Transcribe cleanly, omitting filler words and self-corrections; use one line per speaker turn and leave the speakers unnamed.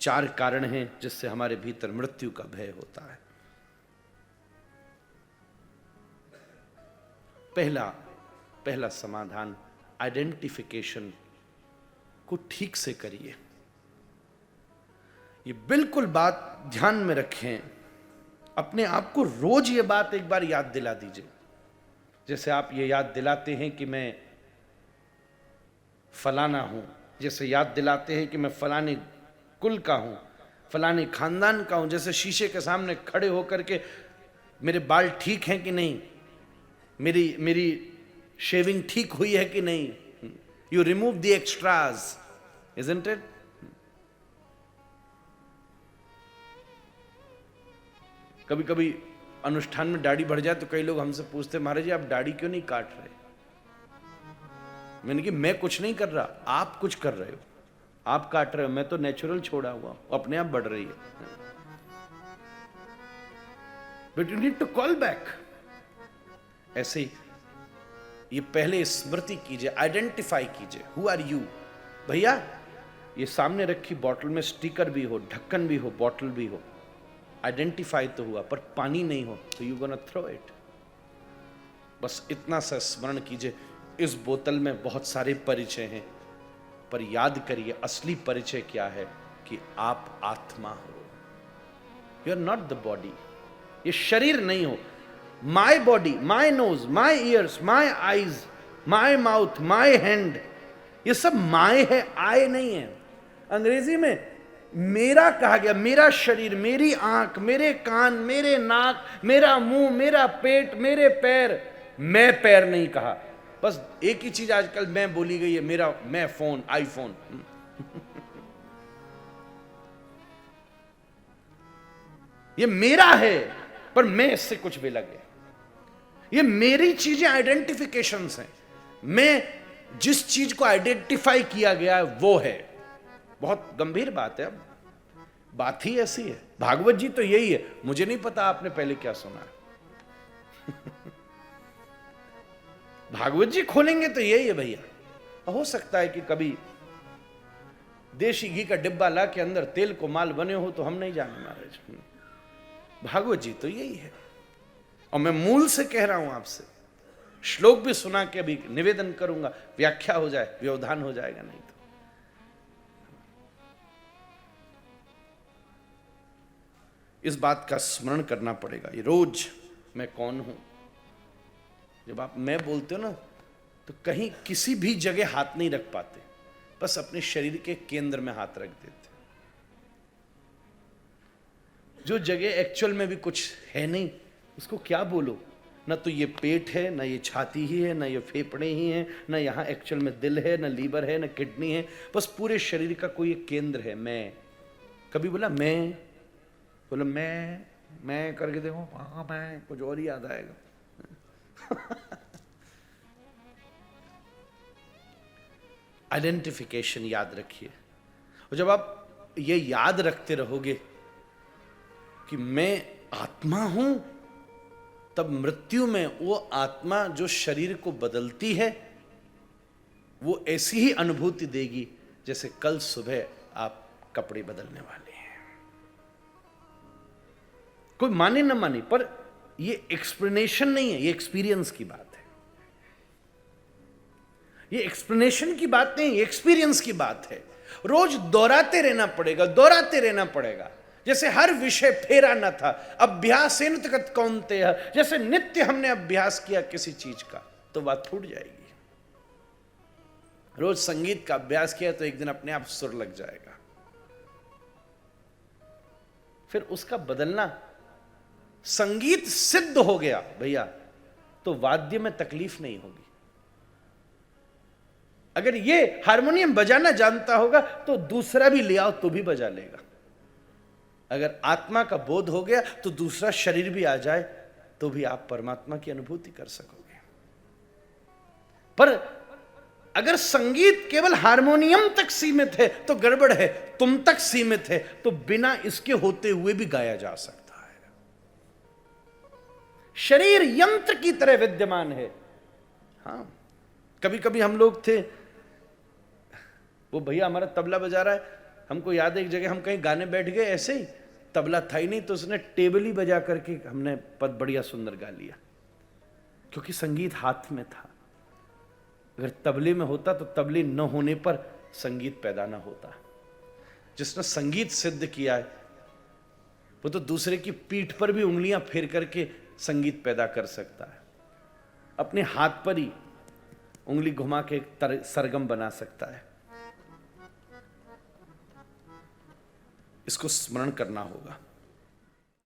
4 कारण हैं जिससे हमारे भीतर मृत्यु का भय होता है। पहला समाधान, आइडेंटिफिकेशन को ठीक से करिए। ये बिल्कुल बात ध्यान में रखें, अपने आप को रोज ये बात एक बार याद दिला दीजिए। जैसे आप ये याद दिलाते हैं कि मैं फलाना हूं, जैसे याद दिलाते हैं कि मैं फलाने कुल का हूं, फलाने खानदान का हूं, जैसे शीशे के सामने खड़े होकर के मेरे बाल ठीक हैं कि नहीं, मेरी शेविंग ठीक हुई है कि नहीं, you remove the extras, isn't it? कभी कभी अनुष्ठान में दाढ़ी बढ़ जाए तो कई लोग हमसे पूछते, महाराज जी आप दाढ़ी क्यों नहीं काट रहे? मैंने कहा मैं कुछ नहीं कर रहा, आप कुछ कर रहे हो, आप काट रहे हो, मैं तो नेचुरल छोड़ा हुआ, अपने आप बढ़ रही है। But you need to call back. ऐसे ही ये पहले स्मृति कीजिए, आइडेंटिफाई कीजिए, हु आर यू। भैया ये सामने रखी बोतल में स्टिकर भी हो, ढक्कन भी हो, बोतल भी हो, आइडेंटिफाई तो हुआ, पर पानी नहीं हो तो यू गोना थ्रो इट। बस इतना सा स्मरण कीजिए, इस बोतल में बहुत सारे परिचय हैं, पर याद करिए असली परिचय क्या है, कि आप आत्मा हो। You are not the body, ये शरीर नहीं हो। My body, my nose, my ears, my eyes, my mouth, my hand, ये सब माय है, आय नहीं है। अंग्रेजी में मेरा कहा गया, मेरा शरीर, मेरी आंख, मेरे कान, मेरे नाक, मेरा मुंह, मेरा पेट, मेरे पैर। मैं पैर नहीं कहा। बस एक ही चीज आजकल मैं बोली गई है, मेरा, मैं फोन, आईफोन। ये मेरा है, पर मैं इससे कुछ भी लगे। ये मेरी चीजें आइडेंटिफिकेशंस हैं। मैं जिस चीज को आइडेंटिफाई किया गया है वो है। बहुत गंभीर बात है। अब बात ही ऐसी है। भागवत जी तो यही है। मुझे नहीं पता आपने पहले क्या सुना है। भागवत जी खोलेंगे तो यही है भैया। हो सकता है कि कभी देशी घी का डिब्बा ला के अंदर तेल को माल बने हो तो हम नहीं जाने महाराज। भागवत जी तो यही है। और मैं मूल से कह रहा हूं आपसे, श्लोक भी सुना के अभी निवेदन करूंगा, व्याख्या हो जाए, व्यवधान हो जाएगा नहीं तो। इस बात का स्मरण करना पड़ेगा ये रोज, मैं कौन हूं। जब आप मैं बोलते हो ना, तो कहीं किसी भी जगह हाथ नहीं रख पाते, बस अपने शरीर के केंद्र में हाथ रख देते, जो जगह एक्चुअल में भी कुछ है नहीं, उसको क्या बोलो। ना तो ये पेट है, ना ये छाती ही है, ना ये फेफड़े ही हैं, ना यहाँ एक्चुअल में दिल है, ना लीवर है, ना किडनी है, बस पूरे शरीर का कोई एक केंद्र है। मैं कभी बोला मैं, बोला मैं करके देखो, हाँ मैं, कुछ और ही याद आएगा। आइडेंटिफिकेशन याद रखिए। और जब आप ये याद रखते रहोगे कि मैं आत्मा हूं, तब मृत्यु में वो आत्मा जो शरीर को बदलती है, वो ऐसी ही अनुभूति देगी जैसे कल सुबह आप कपड़े बदलने वाले हैं। कोई माने ना माने, पर ये एक्सप्लेनेशन नहीं है, ये एक्सपीरियंस की बात है। ये एक्सप्लेनेशन की बात नहीं, ये एक्सपीरियंस की बात है। रोज दोहराते रहना पड़ेगा, दोहराते रहना पड़ेगा। जैसे हर विषय फेरा न था, अभ्यासेन तकत कौन्तेय, जैसे नित्य हमने अभ्यास किया किसी चीज का तो बात छूट जाएगी। रोज संगीत का अभ्यास किया तो एक दिन अपने आप सुर लग जाएगा। फिर उसका बदलना, संगीत सिद्ध हो गया भैया, तो वाद्य में तकलीफ नहीं होगी। अगर ये हारमोनियम बजाना जानता होगा तो दूसरा भी ले आओ तो भी बजा लेगा। अगर आत्मा का बोध हो गया तो दूसरा शरीर भी आ जाए तो भी आप परमात्मा की अनुभूति कर सकोगे। पर अगर संगीत केवल हारमोनियम तक सीमित है तो गड़बड़ है, तुम तक सीमित है तो बिना इसके होते हुए भी गाया जा सकता है। शरीर यंत्र की तरह विद्यमान है। हाँ, कभी कभी हम लोग थे, वो भैया हमारा तबला बजा रहा है, हमको याद है एक जगह हम कहीं गाने बैठ गए, ऐसे ही तबला था ही नहीं, तो उसने टेबल ही बजा करके हमने पद बढ़िया सुंदर गा लिया, क्योंकि संगीत हाथ में था। अगर तबले में होता तो तबले न होने पर संगीत पैदा ना होता। जिसने संगीत सिद्ध किया है वो तो दूसरे की पीठ पर भी उंगलियां फेर करके संगीत पैदा कर सकता है, अपने हाथ पर ही उंगली घुमा के सरगम बना सकता है। इसको स्मरण करना होगा।